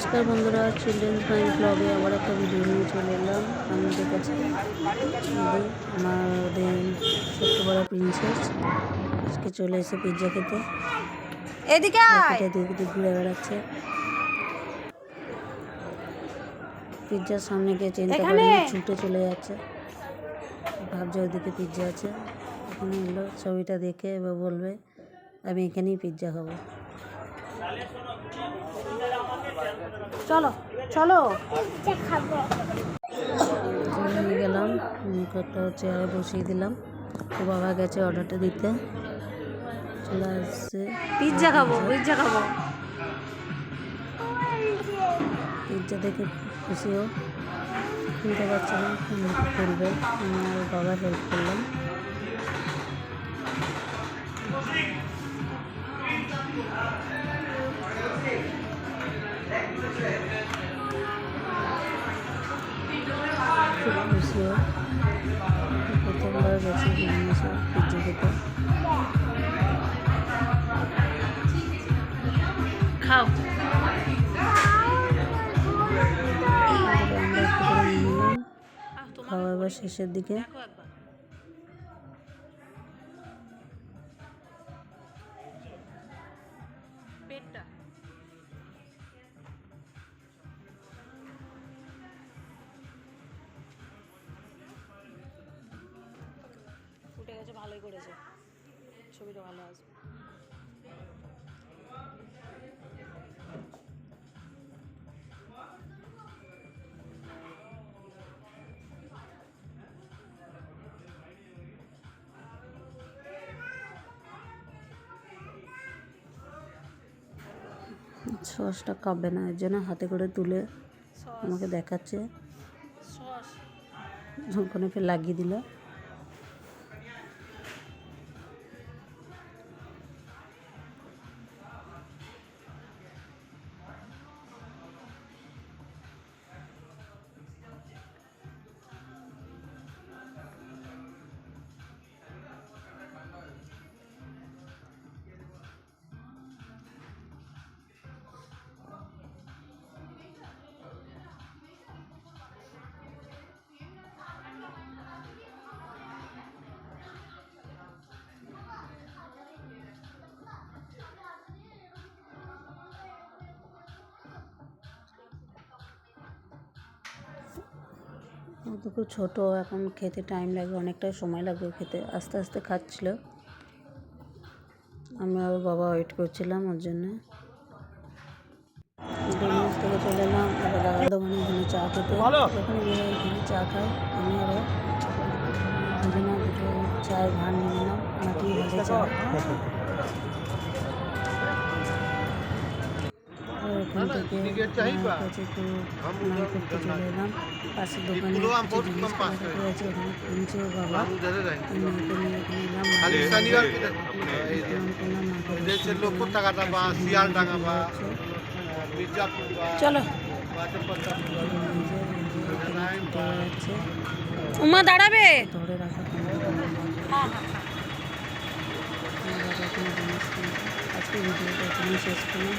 নমস্কার বন্ধুরা, children's mind ব্লগে আবার একটা ভিডিও নিয়ে চলে এলাম আপনাদের কাছে। আমাদের ছোট্ট বড় প্রিন্সেস আজকে চলে এসে পিৎজা খেতে। এদিকে এদিকে ঘুরে বেড়াচ্ছে। পিৎজার সামনে গিয়ে চিন্তা করে ছুটে চলে যাচ্ছে, ভাবছে ওইদিকে পিৎজা আছে। এখানে এলো, ছবিটা দেখে এবার বলবে আমি এখানেই পিৎজা খাবো। চলো চলো নিয়ে গেলাম, একটা চেয়ারে বসিয়ে দিলাম। তো বাবা গেছে অর্ডারটা দিতে, চলে আসছে। পিৎজা খাবো পিৎজা খাবো। পিৎজা দেখে খুশিও, খুলতে পারছে না, খুলবে। আমার বাবা হেল্প করলাম। খুব খুশিও, প্রথমবার গেছে পিৎজা খেতে। খাও। আমরা একটু করে নিয়ে নিলাম, খাওয়া এবার শেষের দিকে। পেটটা ফুটে গেছে, ভালোই করেছে, ছবিটা ভালো আসবে। সসটা খাবে না, এর জন্য হাতে করে তুলে আমাকে দেখাচ্ছে। ওখানে ফের লাগিয়ে দিল। ও তো খুব ছোটো, এখন খেতে টাইম লাগবে, অনেকটাই সময় লাগবে খেতে। আস্তে আস্তে খাচ্ছিল, আমি আর বাবা ওয়েট করছিলাম ওর জন্যে। ডোমিনোস থেকে চলে এলাম, এবার দাদা দোকানে এখানে চা খেতে। যখনই বেরোয় এখানে চা খাই, আমি আরও দুজনে দুটো চায়ের ভাঁড় নিয়ে নিলাম, মাটি ভাজা চা। ওখান থেকে কাছে একটু নাম করতে চলে এলাম। পাশের দোকানে কিছু জিনিস কেনাকাটি আছে, ওখানে কিনছে বাবা। চলো উমা দাঁড়াবে, ধরে রাখো। আজকে ভিডিওটা এখানেই শেষ করলাম।